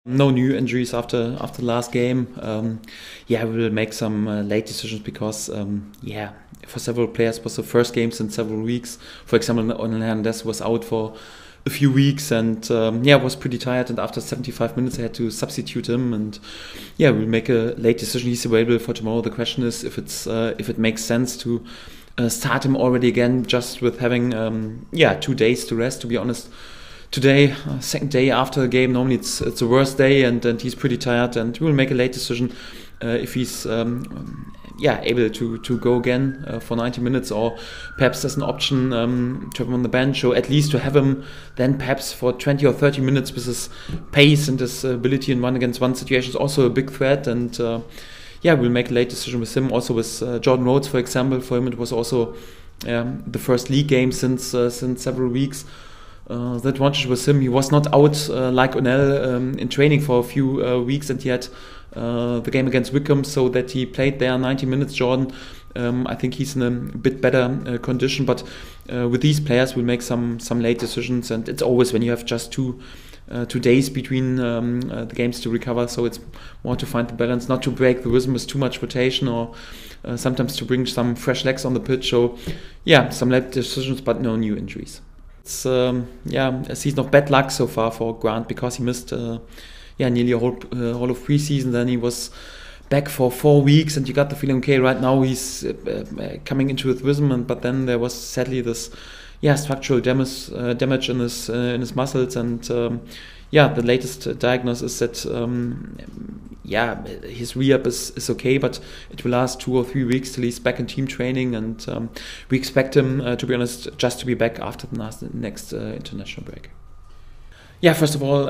No new injuries after the last game. Yeah, we will make some late decisions because yeah, for several players it was the first games in several weeks. For example, Hernandez was out for a few weeks and yeah, was pretty tired. And after 75 minutes, I had to substitute him. And yeah, we'll make a late decision. He's available for tomorrow. The question is if it makes sense to start him already again, just with having yeah 2 days to rest. To be honest. Today, second day after the game, normally it's the worst day, and he's pretty tired, and we will make a late decision if he's yeah able to go again for 90 minutes, or perhaps there's an option to have him on the bench, or at least to have him then perhaps for 20 or 30 minutes with his pace and his ability in 1-against-1 situations, also a big threat. And yeah, we'll make a late decision with him. Also with Jordan Rhodes, for example, for him it was also the first league game since several weeks. The advantage with him, he was not out like O'Neill in training for a few weeks, and he had the game against Wycombe, so that he played there 90 minutes. Jordan, I think he's in a bit better condition, but with these players we'll make some late decisions, and it's always when you have just two days between the games to recover, so it's more to find the balance, not to break the rhythm with too much rotation, or sometimes to bring some fresh legs on the pitch. So yeah, some late decisions, but no new injuries. It's yeah, a season of bad luck so far for Grant, because he missed yeah nearly a whole of pre-season. Then he was back for 4 weeks, and you got the feeling, okay, right now he's coming into his rhythm. but then there was sadly this yeah structural damage in his muscles, and yeah, the latest diagnosis is that yeah, his rehab is okay, but it will last 2 or 3 weeks till he's back in team training, and we expect him, to be honest, just to be back after the next international break. Yeah, first of all,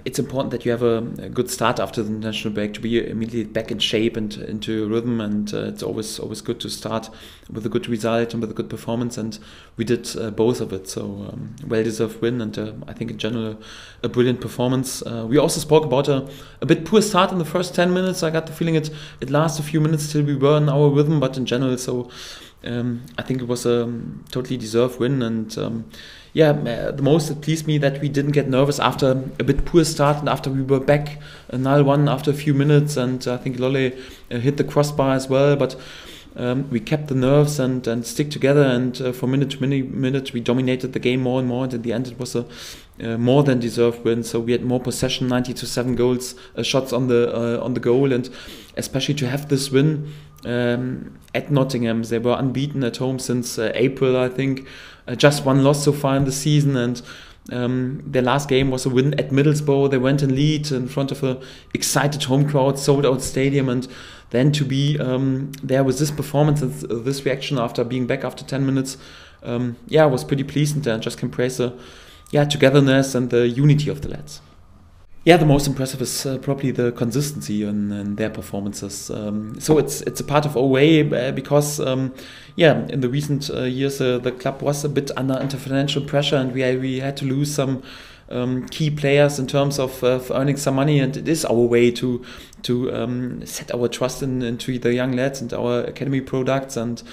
it's important that you have a good start after the international break to be immediately back in shape and into rhythm, and it's always good to start with a good result and with a good performance, and we did both of it. So well-deserved win, and I think in general a brilliant performance. We also spoke about a bit poor start in the first 10 minutes. I got the feeling it lasted a few minutes till we were in our rhythm, but in general, so I think it was a totally deserved win, and yeah, the most it pleased me that we didn't get nervous after a bit poor start, and after we were back 0-1 after a few minutes, and I think Lolle hit the crossbar as well, but we kept the nerves and stick together, and for minute to minute we dominated the game more and more, and in the end it was a more than deserved win. So we had more possession, 90-7 goals, shots on the goal, and especially to have this win at Nottingham. They were unbeaten at home since April, I think. Just one loss so far in the season, and their last game was a win at Middlesbrough. They went in lead in front of a excited home crowd, sold out stadium, and then to be there with this performance and this reaction after being back after 10 minutes, yeah, was pretty pleasant, and just can praise the togetherness and the unity of the lads. Yeah, the most impressive is probably the consistency in their performances. So it's a part of our way, because yeah, in the recent years the club was a bit under financial pressure, and we had to lose some key players in terms of earning some money, and it is our way to set our trust into the young lads and our academy products. And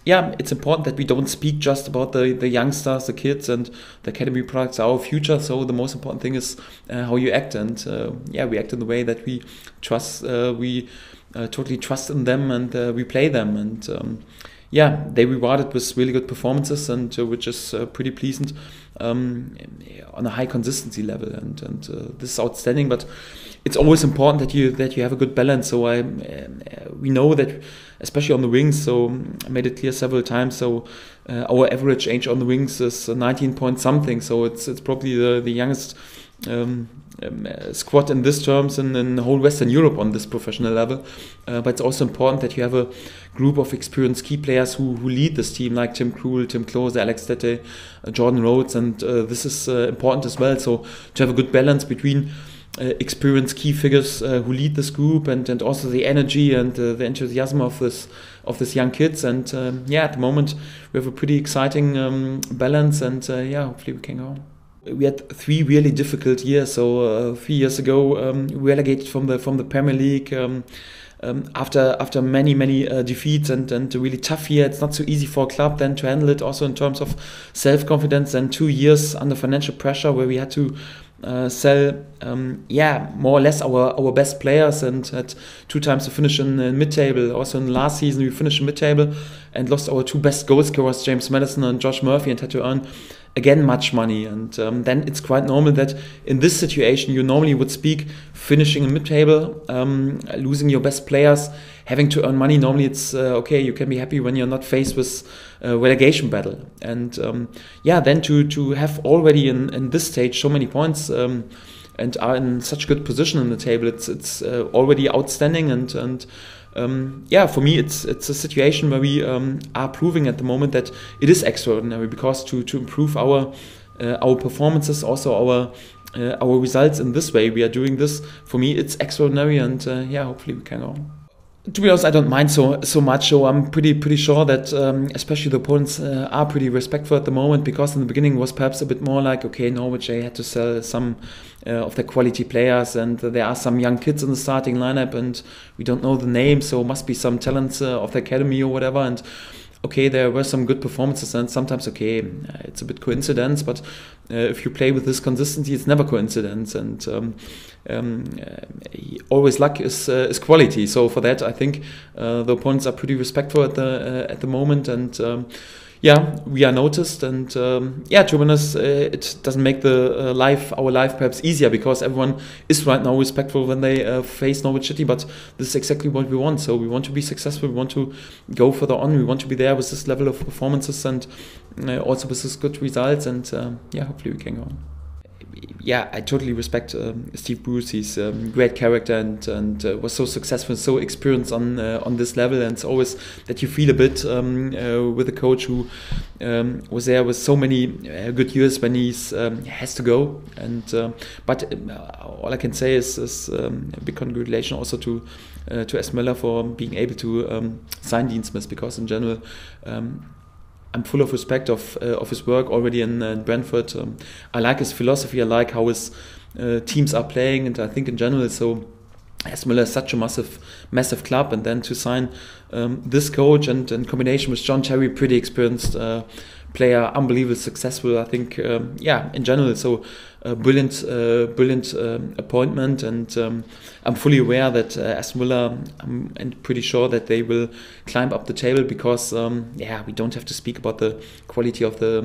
yeah, it's important that we don't speak just about the youngsters, the kids, and the academy products are our future. So the most important thing is how you act, and yeah, we act in the way that we trust. We totally trust in them, and we play them, and yeah, they rewarded with really good performances, and which is pretty pleasant on a high consistency level, and this is outstanding. But it's always important that you have a good balance. So we know that, especially on the wings. So I made it clear several times. So our average age on the wings is 19 point something. So it's probably the youngest squad in this terms in the whole Western Europe on this professional level. But it's also important that you have a group of experienced key players who lead this team, like Tim Krul, Tim Klose, Alex Tete, Jordan Rhodes, and this is important as well. So to have a good balance between experienced key figures who lead this group, and also the energy and the enthusiasm of this young kids. And yeah, at the moment we have a pretty exciting balance, and yeah, hopefully we can go. We had 3 really difficult years. So 3 years ago, relegated from the Premier League. after many defeats and a really tough year. It's not so easy for a club then to handle it. Also in terms of self-confidence, and 2 years under financial pressure where we had to sell more or less our best players, and had 2 times to finish in mid-table. Also in the last season we finished in mid-table and lost our 2 best goal scorers, James Maddison and Josh Murphy, and had to earn again much money. And then it's quite normal that in this situation you normally would speak finishing in mid-table, losing your best players, having to earn money. Normally it's okay, you can be happy when you're not faced with a relegation battle. And then to have already in this stage so many points and are in such a good position in the table, it's already outstanding. And for me it's a situation where we are proving at the moment that it is extraordinary, because to improve our performances, also our results in this way, we are doing this. For me it's extraordinary, and hopefully we can go on. To be honest, I don't mind so much. So I'm pretty sure that especially the opponents are pretty respectful at the moment, because in the beginning it was perhaps a bit more like, okay, Norwich, they had to sell some of their quality players, and there are some young kids in the starting lineup and we don't know the names, so must be some talents of the academy or whatever. And okay, there were some good performances, and sometimes, okay, it's a bit coincidence, but if you play with this consistency, it's never coincidence. And always luck is quality. So for that, I think the opponents are pretty respectful at the moment, and we are noticed. And to be honest, it doesn't make our life perhaps easier, because everyone is right now respectful when they face Norwich City. But this is exactly what we want. So we want to be successful. We want to go further on. We want to be there with this level of performances, and also with this good results. And hopefully we can go on. I totally respect Steve Bruce. He's a great character, and was so successful, so experienced on this level. And it's always that you feel a bit with a coach who was there with so many good years when he's has to go. And but all I can say is a big congratulations also to Aston Villa for being able to sign Dean Smith, because in general, I'm full of respect of his work already in Brentford. I like his philosophy. I like how his teams are playing, and I think in general, so Aston Villa is such a massive club, and then to sign this coach, and in combination with John Terry, pretty experienced player, unbelievably successful. I think in general, so brilliant appointment. And I'm fully aware that Aston Villa, I'm pretty sure that they will climb up the table, because we don't have to speak about the quality of the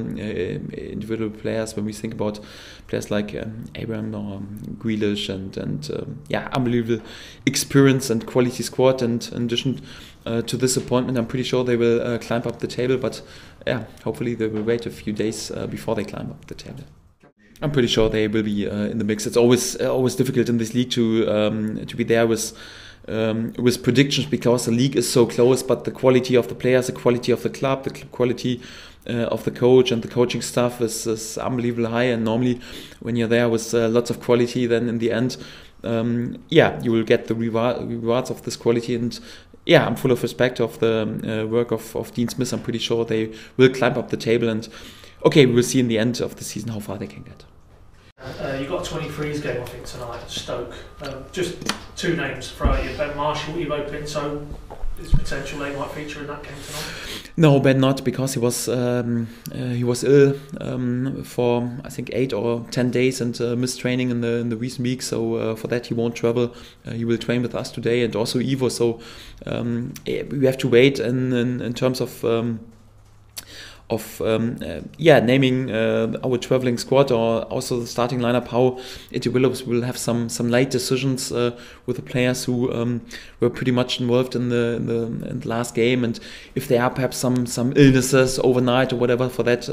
individual players when we think about players like Abraham or Grealish, and unbelievable experience and quality squad. And in addition to this appointment, I'm pretty sure they will climb up the table. But hopefully they will wait a few days before they climb up the table. I'm pretty sure they will be in the mix. It's always difficult in this league to be there with predictions, because the league is so close. But the quality of the players, the quality of the club, the quality of the coach and the coaching staff is unbelievably high. And normally, when you're there with lots of quality, then in the end, you will get the rewards of this quality. And I'm full of respect of the work of Dean Smith. I'm pretty sure they will climb up the table. And okay, we'll see in the end of the season how far they can get. You got a 23s game, I think, tonight at Stoke. Just 2 names to throw at you. Ben Marshall, Ivo Pinto. Is potential they might feature in that game tonight? No, Ben not, because he was ill for I think 8 or 10 days and missed training in the recent week. So for that he won't travel. He will train with us today, and also Ivo. So we have to wait in terms of naming our traveling squad, or also the starting lineup, how it develops. We'll have some late decisions with the players who were pretty much involved in the last game, and if there are perhaps some illnesses overnight or whatever, for that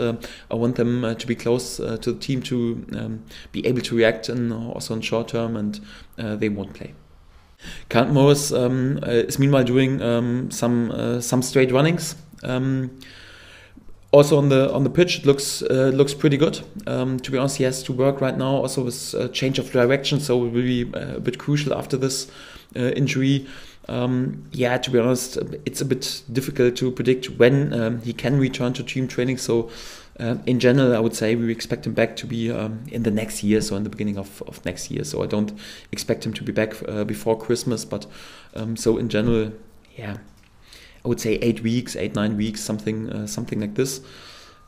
I want them to be close to the team, to be able to react also in short term, and they won't play. Carlton Morris is meanwhile doing some straight runnings. Also on the pitch, it looks pretty good. To be honest, he has to work right now also with a change of direction, so it will be a bit crucial after this injury. To be honest, it's a bit difficult to predict when he can return to team training. So in general, I would say we expect him back to be in the next year, so in the beginning of next year. So I don't expect him to be back before Christmas, but so in general, yeah, I would say 8 weeks, 9 weeks, something like this.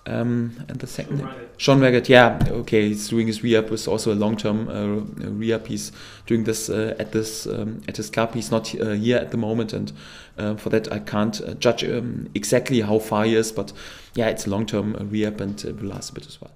And the second, Sean Raggett, yeah, okay, he's doing his rehab. It's also a long-term rehab. He's doing this at his club. He's not here at the moment, and for that I can't judge exactly how far he is. But yeah, it's a long-term rehab, and it will last a bit as well.